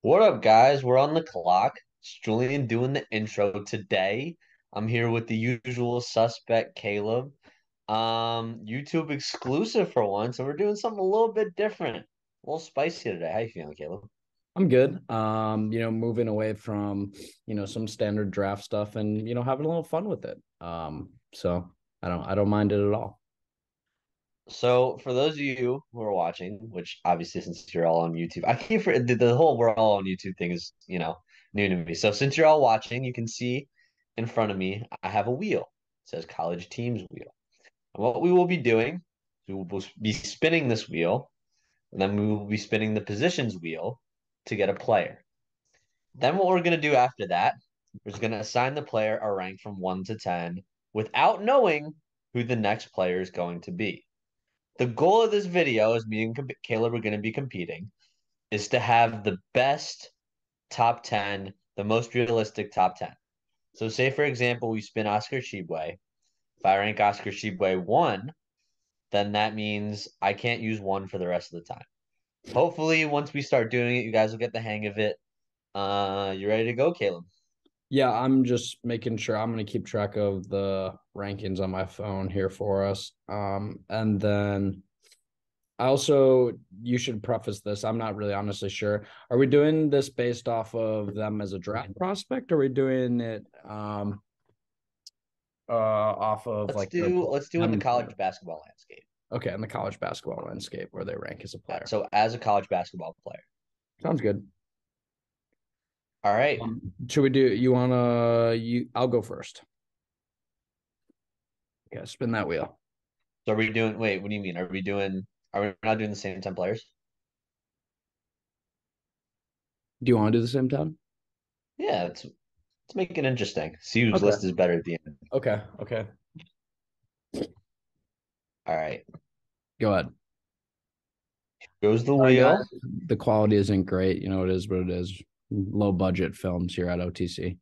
What up, guys? We're on the clock. It's Julian doing the intro today. I'm here with the usual suspect, Caleb. YouTube exclusive for once, and we're doing something a little bit different, a little spicy today. How you feeling, Caleb? I'm good. Moving away from, some standard draft stuff and, having a little fun with it. So I don't mind it at all. So, for those of you who are watching, which obviously since you're all on YouTube, I keep the whole we're all on YouTube thing is, new to me. So, since you're all watching, you can see in front of me, I have a wheel. It says college teams wheel. And what we will be doing is we will be spinning this wheel, and then we will be spinning the positions wheel to get a player. Then what we're going to do after that, we're just going to assign the player a rank from 1 to 10 without knowing who the next player is going to be. The goal of this video, as me and Caleb are going to be competing, is to have the best top 10, the most realistic top 10. So, say for example, we spin Oscar Tshiebwe. If I rank Oscar Tshiebwe 1, then that means I can't use one for the rest of the time. Hopefully, once we start doing it, you guys will get the hang of it. You ready to go, Caleb? Yeah, I'm just making sure I'm going to keep track of the rankings on my phone here for us. And then you should preface this. I'm not really honestly sure. Are we doing this based off of them as a draft prospect? Or are we doing it off of Let's like their do let's do in the them? college basketball landscape. Okay, in the college basketball landscape where they rank as a player. So as a college basketball player. Sounds good. All right. Should we do you wanna you I'll go first. Okay, spin that wheel. So are we doing wait, what do you mean? Are we not doing the same 10 players? Do you want to do the same time? Yeah, let's make it interesting. See whose Okay. list is better at the end. Okay. All right. Go ahead. Goes the Sorry guys, wheel. the quality isn't great. You know, it is what it is. Low budget films here at OTC.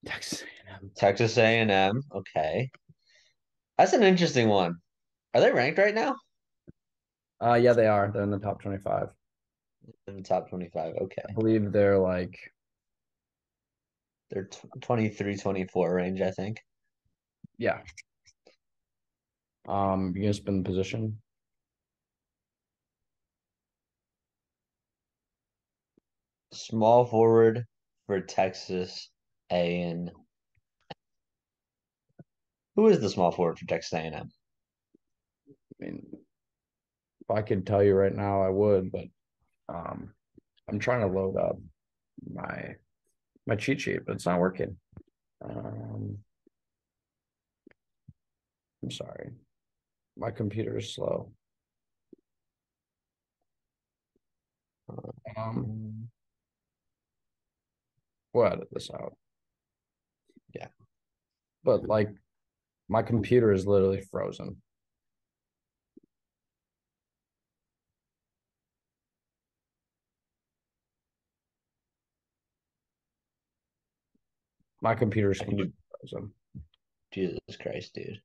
Texas A&M. Texas A&M. Okay. That's an interesting one. Are they ranked right now? Yeah, they are. They're in the top 25. In the top 25. I Okay. believe they're like, They're 23, 24 range, I think. yeah. You gonna spin the position? Small forward for Texas A&M. Who is the small forward for Texas A&M? I mean, if I could tell you right now, I would, but um I'm trying to load up my my cheat sheet, but it's not working. Um, I'm sorry. My computer is slow. Um, Um, we'll edit this out. yeah. But like my computer is literally frozen. My computer is I can do completely frozen. Jesus Christ, dude.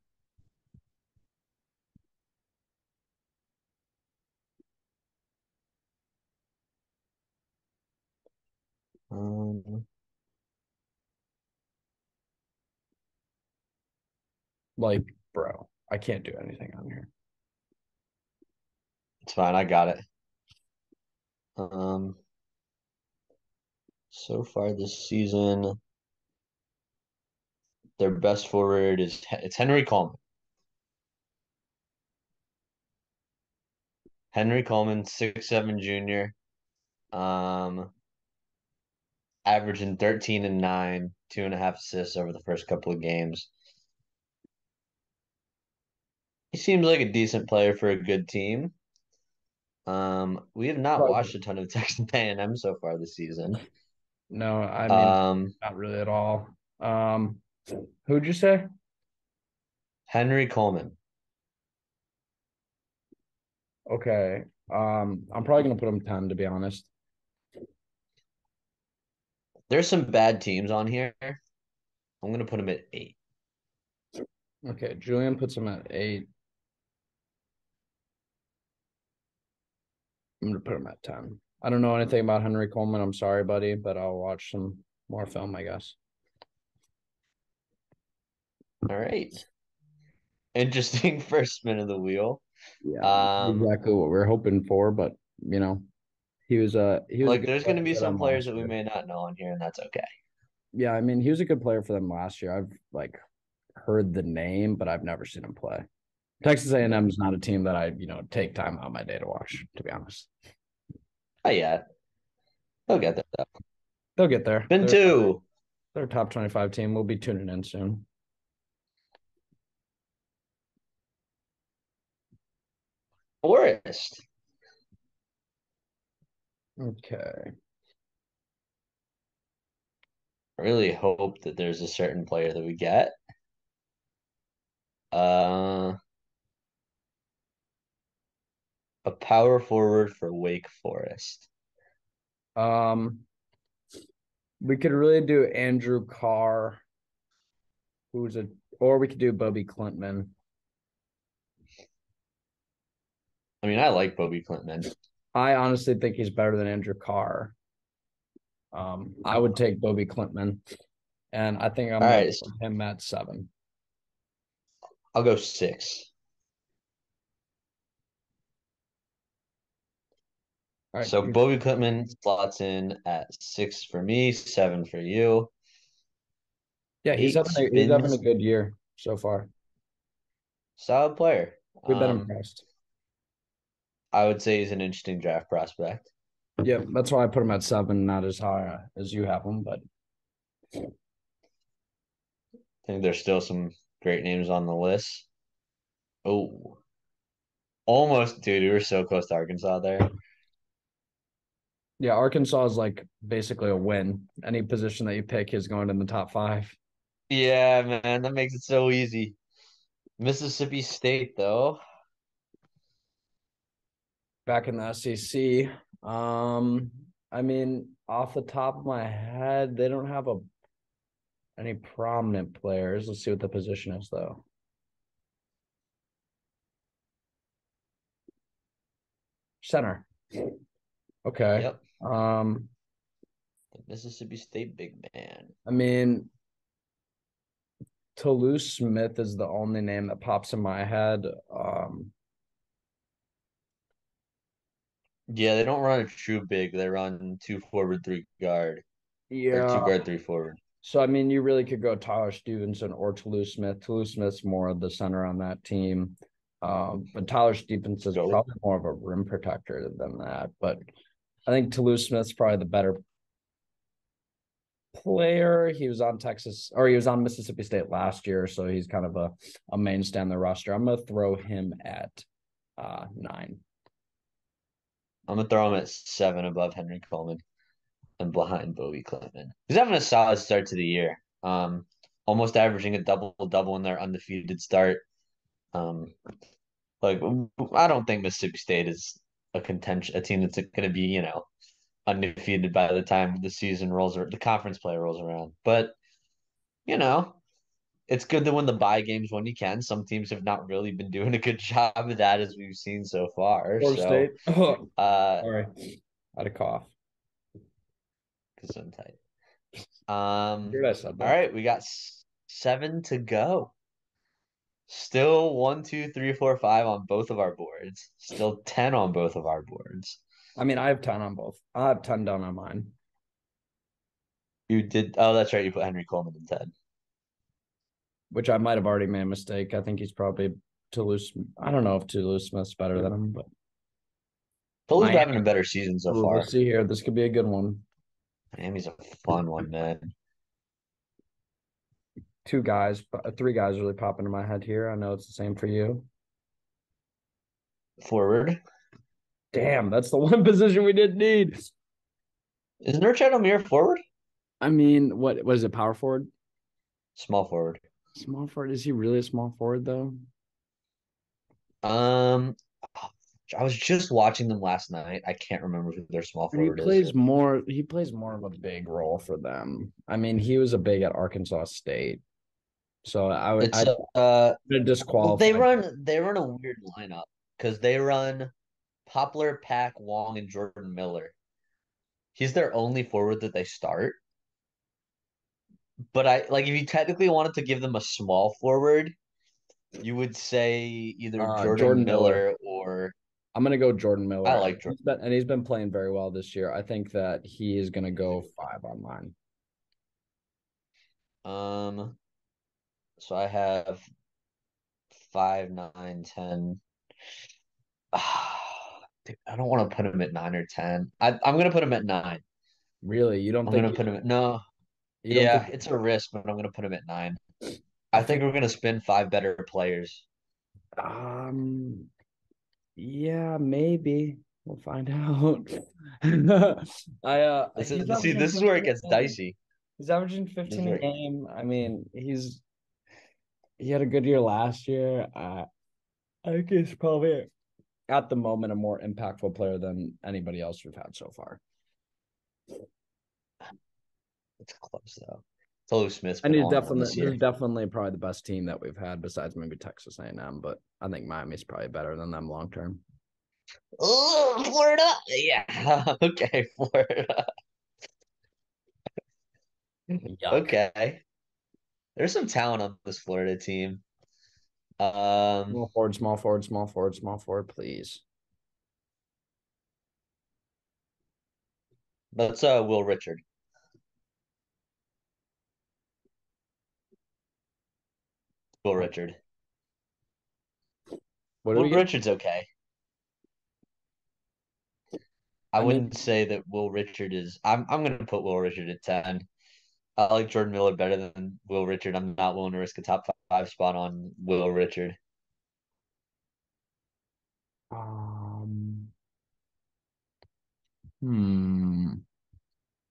Um, Like, bro, I can't do anything on here. it's fine. I got it. Um, so far this season, their best forward is it's Henry Coleman. Henry Coleman, 6'7" junior. Um, Averaging 13 and 9, 2.5 assists over the first couple of games. He seems like a decent player for a good team. We have not watched a ton of Texas A&M so far this season. No, I mean, Um, not really at all. Um, who'd you say? Henry Coleman. Okay. I'm probably gonna put him 10 to be honest. There's some bad teams on here. I'm gonna put him at 8. Okay, Julian puts him at 8. I'm gonna put him at 10. I don't know anything about Henry Coleman. I'm sorry, buddy, but I'll watch some more film, I guess. All right. Interesting first spin of the wheel. Yeah, Um, exactly what we are hoping for, but you know, he was a Look, good there's going player to be for some them players last that we year. may not know on here, and that's okay. Yeah, I mean, he was a good player for them last year. I've like heard the name, but I've never seen him play. Texas A&M is not a team that I take time out of my day to watch, to be honest. Oh, yeah. He'll get there, though. They'll get there. Spin two. They're a top 25 team. We'll be tuning in soon. Forest. Okay. I really hope that there's a certain player that we get. Uh, a power forward for Wake Forest. Um, we could really do Andrew Carr, who's a, or we could do Bobby Clinton. I mean, I like Bobby Clinton. I honestly think he's better than Andrew Carr. I would take Bobby Clinton, and I think I'm All gonna right, put him at 7. I'll go 6. All right. So Bobby Clinton slots in at 6 for me, 7 for you. Yeah, he's Eight having he's having a spins, good year so far. solid player. We've been impressed. I would say he's an interesting draft prospect. Yeah, that's why I put him at 7, not as high as you have him, but I think there's still some great names on the list. Oh, almost, dude. We were so close to Arkansas there. yeah, Arkansas is like basically a win. Any position that you pick is going in the top 5. Yeah, man, that makes it so easy. Mississippi State, though. Back in the SEC. Um, I mean, off the top of my head, they don't have any prominent players. Let's see what the position is though. Center. Okay. Yep, Um, the Mississippi State big man. I mean, Toulouse Smith is the only name that pops in my head. Yeah, they don't run a true big. They run two forward, three guard, or two Yeah. guard, three forward. So I mean, you really could go Tyler Stevenson or Toulouse Smith. Toulouse Smith's more of the center on that team, but Tyler Stevenson is Go. probably more of a rim protector than that. But I think Toulouse Smith's probably the better player. He was on Texas or he was on Mississippi State last year, so he's kind of a mainstay on the roster. I'm gonna throw him at 9. I'm gonna throw him at 7 above Henry Coleman and behind Bobby Clinton. He's having a solid start to the year. Almost averaging a double double in their undefeated start. Um, like I don't think Mississippi State is a team that's going to be undefeated by the time the season rolls or the conference play rolls around. But you know, it's good to win the bye games when you can. Some teams have not really been doing a good job of that as we've seen so far. Florida So, State. Oh, uh, sorry, I had a cough. because I'm tight. Heard I said All that. right, we got 7 to go. Still 1, 2, 3, 4, 5 on both of our boards. Still 10 on both of our boards. I mean, I have 10 on both. I have 10 down on mine. You did. Oh, that's right. You put Henry Coleman in 10. Which I might have already made a mistake. I think he's probably Toulouse. I don't know if Toulouse Smith's better than him, but Toulouse Miami. having a better season so We'll far. see here. This could be a good one. Miami's a fun one, man. 3 guys really pop into my head here. I know it's the same for you. Forward. Damn, that's the one position we didn't need. Is Nurchad Omir forward? I mean, what was it? Power forward? Small forward. Small forward? Is he really a small forward though? Um, I was just watching them last night. I can't remember who their small And he forward is. plays more. He plays more of a big role for them. I mean, he was a big at Arkansas State, so It's I'd well, disqualify. they run a weird lineup because they run Poplar, Pack, Wong, and Jordan Miller. He's their only forward that they start. But I like if you technically wanted to give them a small forward, you would say either Jordan Jordan Miller. Miller or I'm gonna go Jordan I Miller. like Jordan. He's been playing very well this year. I think that he is gonna go five on mine. Um, so I have 5, 9, 10. Dude, I don't want to put him at 9 or 10. I'm gonna put him at 9. Really, I'm gonna put him at no. you don't think Yeah, it's a risk, but I'm gonna put him at 9. I I think think we're gonna spin five better players. um yeah, maybe. We'll find out. He's averaging This is where it 15 gets a game. dicey. He's averaging This 15 is a where game. I mean, he had a good year last year. I think he's probably at the moment a more impactful player than anybody else we've had so far. it's close though. Tolu Smith's And been he's on one definitely this this year. is definitely probably the best team that we've had besides maybe Texas A&M, but I think Miami's probably better than them long term. Oh, Florida. Yeah. Okay, Florida. Yuck. Okay. There's some talent on this Florida team. Um, Small forward, small forward, small forward, small forward, please. let's Will Richard. Will What, Richard. what do we Will get? Richard's okay. I I mean, wouldn't say that Will Richard is. I'm gonna put Will Richard at 10. I like Jordan Miller better than Will Richard. I'm not willing to risk a top five spot on Will Richard. um, hmm,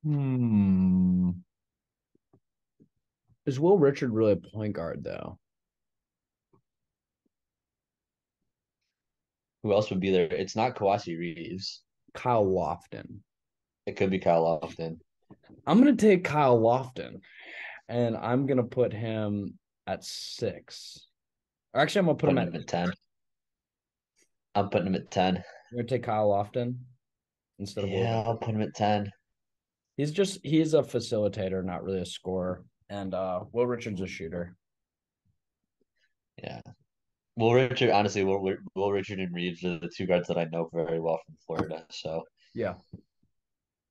hmm. Is Will Richard really a point guard though? Who else would be there? It's not Kawhi Reeves. Kyle Lofton. It could be Kyle Lofton. I'm gonna take Kyle Lofton, and I'm gonna put him at 6. Or actually, I'm gonna put him Putting at him at 8. 10. I'm putting him at 10. You're gonna take Kyle Lofton instead of Will Yeah, I'll Richard. put him at 10. He's a facilitator, not really a scorer. And Will Richard's a shooter. Yeah. Will Richard, honestly, Will Richard and Reeves are the two guards that I know very well from Florida. So Yeah, I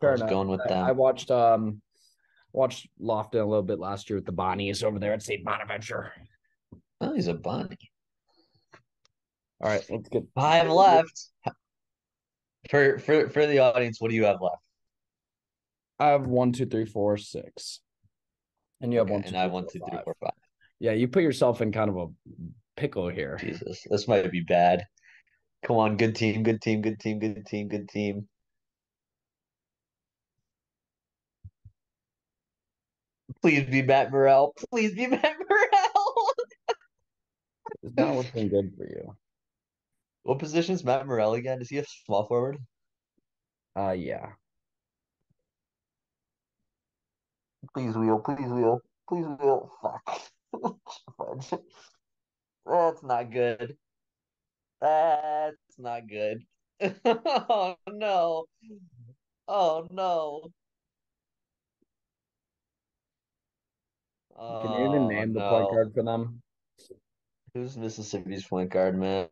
fair was enough. going with I them. watched Lofton a little bit last year with the Bonnies over there at St. Bonaventure. Oh, he's a bunny. All right, let's get. Five left. For the audience, what do you have left? I have 1, 2, 3, 4, 6, and you have Okay, one, two, and I three, have one, four, two, three, five. four, five. Yeah, you put yourself in kind of a pickle here. Jesus, this might be bad. Come on, good team, good team, good team, good team, good team. Please be Matt Morrell. Please be Matt Morrell. It's not looking good for you. What position is Matt Morrell again? Is he a small forward? Yeah. Please wheel, please wheel, please wheel. Fuck. Fudge. That's not good. That's not good. Oh no. Oh no. Can you even Oh name the point no. guard for them? Who's Mississippi's point guard, man?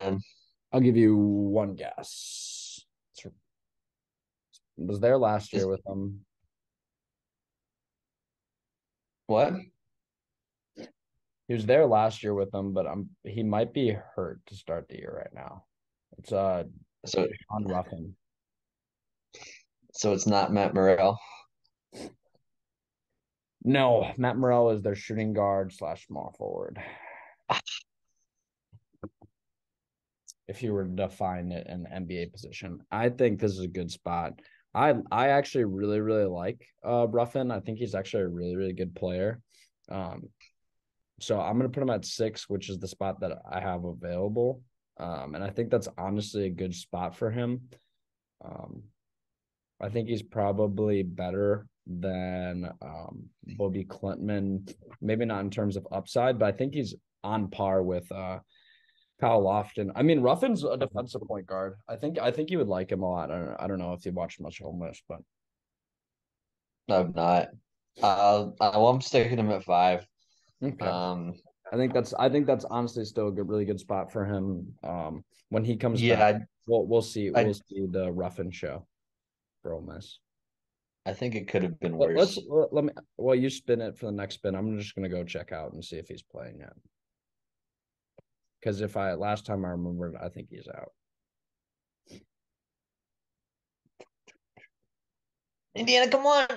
I'll give you one guess. Was there last year Is with them. what? He was there last year with them, but he might be hurt to start the year right now. It's So Deshaun Ruffin. so it's not Matt Morrell. No, Matt Morrell is their shooting guard slash small forward. If you were to define it in an NBA position, I think this is a good spot. I actually really like Ruffin. I think he's actually a really good player. Um, so I'm gonna put him at 6, which is the spot that I have available. And I think that's honestly a good spot for him. Um, I think he's probably better than Bobby Clintman. Maybe not in terms of upside, but I think he's on par with Kyle Lofton. I mean, Ruffin's a defensive point guard. I think you would like him a lot. I don't know if you watched much Ole Miss, but I'm not. I'm sticking him at five. Okay. Um, I think that's honestly still a good, really good spot for him. When he comes back, yeah, we'll see I the Ruffin show for Ole Miss. I think it could have been Let, let's worse. let me while you spin it for the next spin. I'm just gonna go check out and see if he's playing yet. Because if I last time I remembered, I think he's out. Indiana, come on.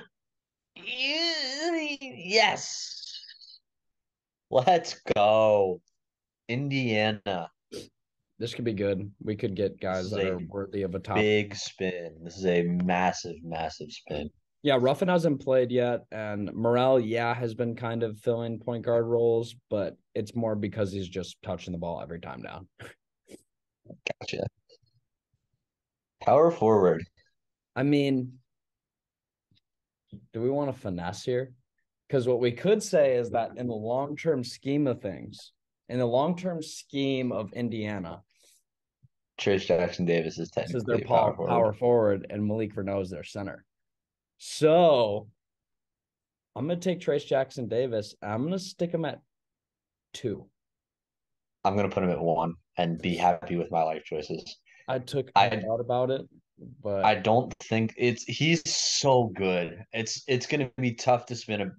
Yes. Let's go. Indiana. This could be good. We could get This guys is that a are worthy of a top. big spin. This is a massive, massive spin. Yeah, Ruffin hasn't played yet, and Morel, yeah, has been kind of filling point guard roles, but it's more because he's just touching the ball every time down. Gotcha. Power forward. I mean, do we want to finesse here? Because what we could say is that in the long term scheme of things, in the long term scheme of Indiana, Trace Jackson Davis is this is their technically a power forward. power forward, and Malik Renault is their center. So I'm going to take Trace Jackson Davis. I'm going to stick him at 2. I'm gonna put him at one and be happy with my life choices. I I thought about it, I but don't think he's so good. It's gonna be tough to spin him.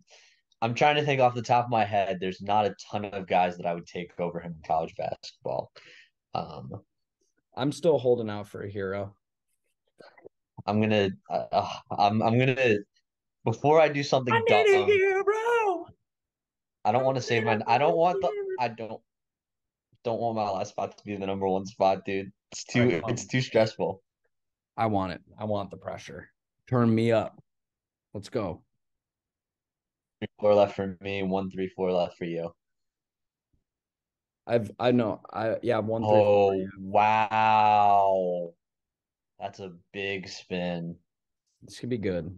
I'm trying to think off the top of my head. There's not a ton of guys that I would take over him in college basketball. Um, I'm still holding out for a hero. I'm gonna before I do I something need a dumb. hero. I don't I want to save need a my. I don't want the. volunteer. I don't want my last spot to be the number one spot, dude. All right, come It's on. too stressful. I want it. I want the pressure. Turn me up. Let's go. 3-4 left for me. 1-3-4 left for you. I know. Yeah, 1-3-4. Oh wow, that's a big spin. This could be good.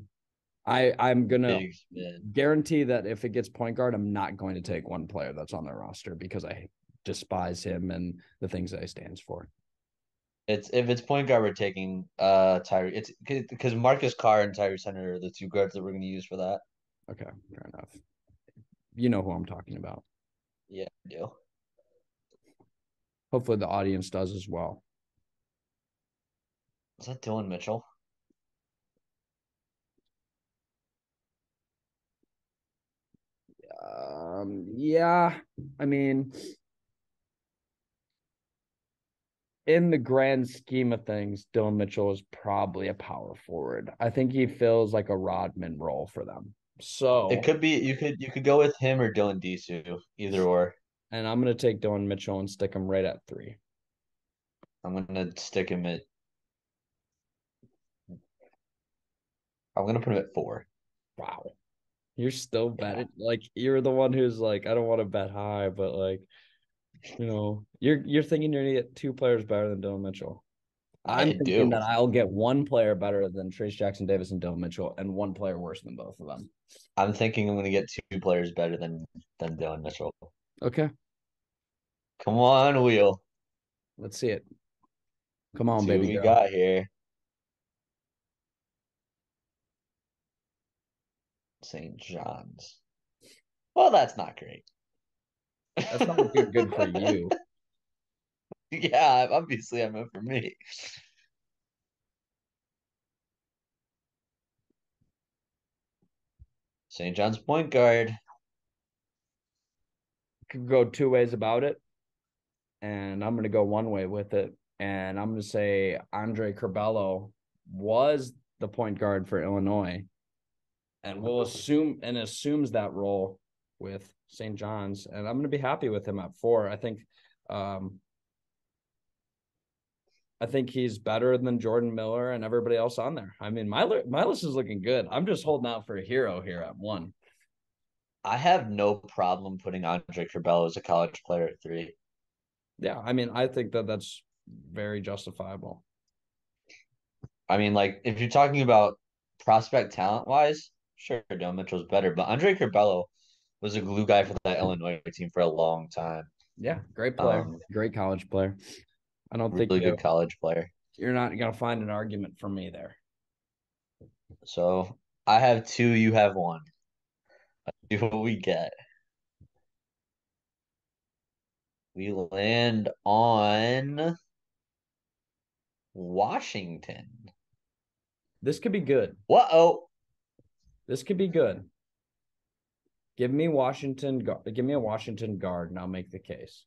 I'm gonna Big spin. guarantee that if it gets point guard, I'm not going to take one player that's on their roster because I despise him and the things that he stands for. It's if it's point guard, we're taking Tyree. It's because Marcus Carr and Tyree Center are the two guards that we're going to use for that. Okay, fair enough. You know who I'm talking about. Yeah, I do. Hopefully the audience does as well. Is that Dylan Mitchell? Yeah, I mean, in the grand scheme of things, Dylan Mitchell is probably a power forward. I think he fills like a Rodman role for them. It So, could be you could go with him or Dylan Disu, either or. and I'm going to take Dylan Mitchell and stick him right at 3. I'm gonna stick him at. I'm gonna put him at 4. Wow. You're still Yeah, betting like you're the one who's like, I don't want to bet high, but like, you're thinking you're gonna get 2 players better than Dylan Mitchell. I'm I thinking do. that I'll get 1 player better than Trace Jackson Davis and Dylan Mitchell, and 1 player worse than both of them. I'm thinking I'm gonna get two players better than Dylan Mitchell. Okay, Come on, Wheel. let's see it. Come Let's on, see what baby we girl. got here. St. John's. Well, that's not great. That's not good for you. Yeah, obviously I meant for me. St. John's point guard. Could go 2 ways about it, and I'm gonna go one way with it. And I'm gonna say Andre Curbelo was the point guard for Illinois, and we'll assumes that role with St. John's, and I'm gonna be happy with him at 4. Um, I think he's better than Jordan Miller and everybody else on there. I mean, my list is looking good. I'm just holding out for a hero here at 1. I have no problem putting Andre Curbelo as a college player at 3. Yeah, I mean, I think that that's very justifiable. I mean, like if you're talking about prospect talent wise, sure, Dylan Mitchell's better, but Andre Curbelo was a glue guy for that Illinois team for a long time. Yeah, great player, Um, great college player. I don't think really good college player. you're not gonna find an argument from me there. So I have two, you have one. See what we get. We land on Washington. This could be good. Whoa. This could be good. Give me Washington. Give me a Washington guard, and I'll make the case.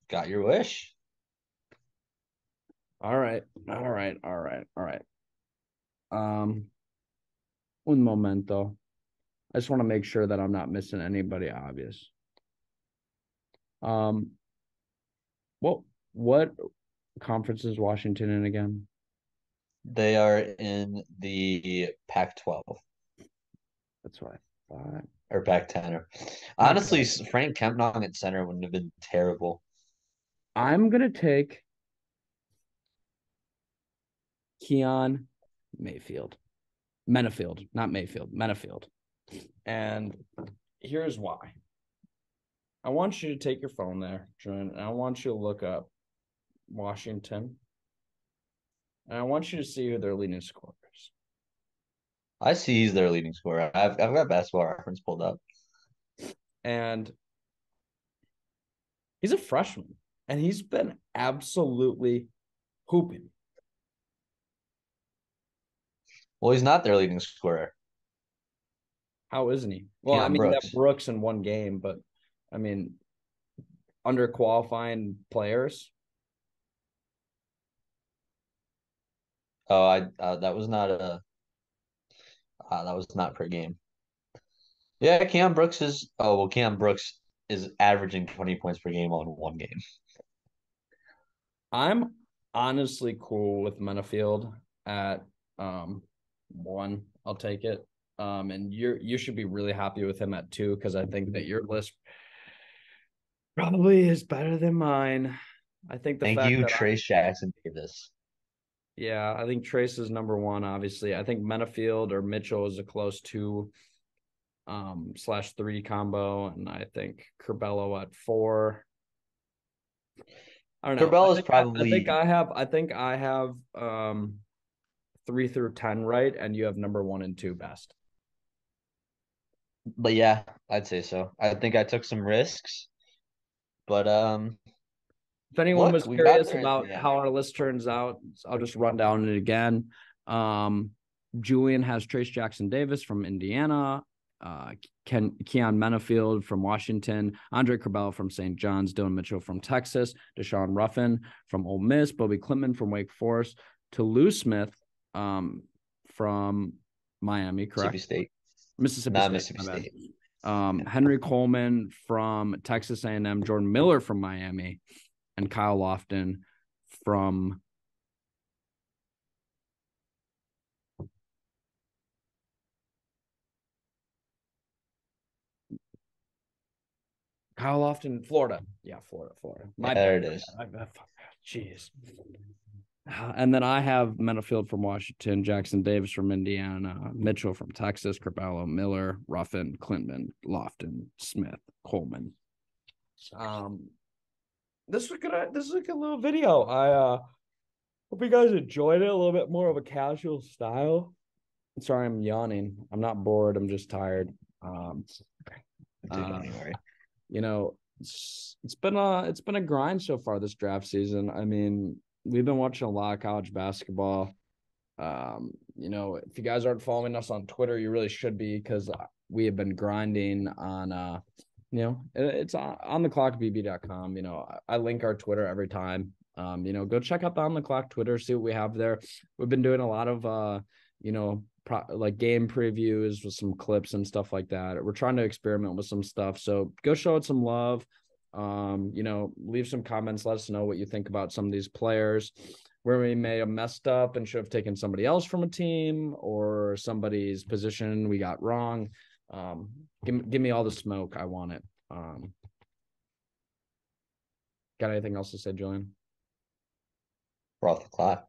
Got your wish. All right. All right. All right. All right. Um, un momento. I just want to make sure that I'm not missing anybody obvious. Um, what conference is Washington in again? They are in the Pac-12 That's what I thought. or Pac-10. Honestly, Okay. Frank Kempnong at center wouldn't have been terrible. I'm gonna take Keon Mayfield. Menafield, not Mayfield, Menafield. And here's why. I want you to take your phone there, Julian, and I want you to look up Washington. And I want you to see who their leading scorer is. I see he's their leading scorer. I've got basketball reference pulled up. And he's a freshman, and he's been absolutely hooping. Well, he's not their leading scorer. How isn't he? Well, I Keon mean, that Brooks. Brooks in one game, but I mean, under qualifying players. Oh, I that was not per game. Yeah, Keon Brooks is. Oh well, Keon Brooks is averaging 20 points per game on one game. I'm honestly cool with Menafield at one. I'll take it. And you should be really happy with him at two because I think that your list probably is better than mine. I think the Thank fact you, that Trace Jackson Davis. yeah, I think Trace is number one, obviously. I think Menafield or Mitchell is a close two slash three combo, and I think Curbelo at four. I don't know. Corbell is probably, I think I have 3 through 10 right, and you have number one and two best. but yeah, I'd say so. I think I took some risks, but If anyone look, was we got curious there at the about end. how our list turns out, I'll just run down it again. Julian has Trace Jackson Davis from Indiana, Keon Menafield from Washington, Andre Curbelo from St. John's, Dylan Mitchell from Texas, Deshaun Ruffin from Ole Miss, Bobby Klintman from Wake Forest, Toulouse Smith from Miami, Mississippi correct? State, Mississippi not State, Mississippi my bad. State. Henry Coleman from Texas A&M, Jordan Miller from Miami, and Kyle Lofton from Kyle Lofton, Florida. Yeah, Florida. Yeah, My there bad. it is. Jeez. And then I have Menafield from Washington, Jackson Davis from Indiana, Mitchell from Texas, Curbelo, Miller, Ruffin, Klintman, Lofton, Smith, Coleman. Um, this is a good little video. I hope you guys enjoyed it. A little bit more of a casual style. Sorry, I'm yawning. I'm not bored. I'm just tired. Dude, don't Uh, even worry. you know, it's been a grind so far this draft season. I mean, we've been watching a lot of college basketball. If you guys aren't following us on Twitter, you really should be because we have been grinding on it's on the clock bb.com. I link our Twitter every time. Go check out the On the Clock Twitter, see what we have there. We've been doing a lot of like game previews with some clips and stuff like that. We're trying to experiment with some stuff. So go show it some love. Leave some comments. Let us know what you think about some of these players, where we may have messed up and should have taken somebody else from a team or somebody's position we got wrong. Give me all the smoke. I want it. Got anything else to say, Julian? We're off the clock.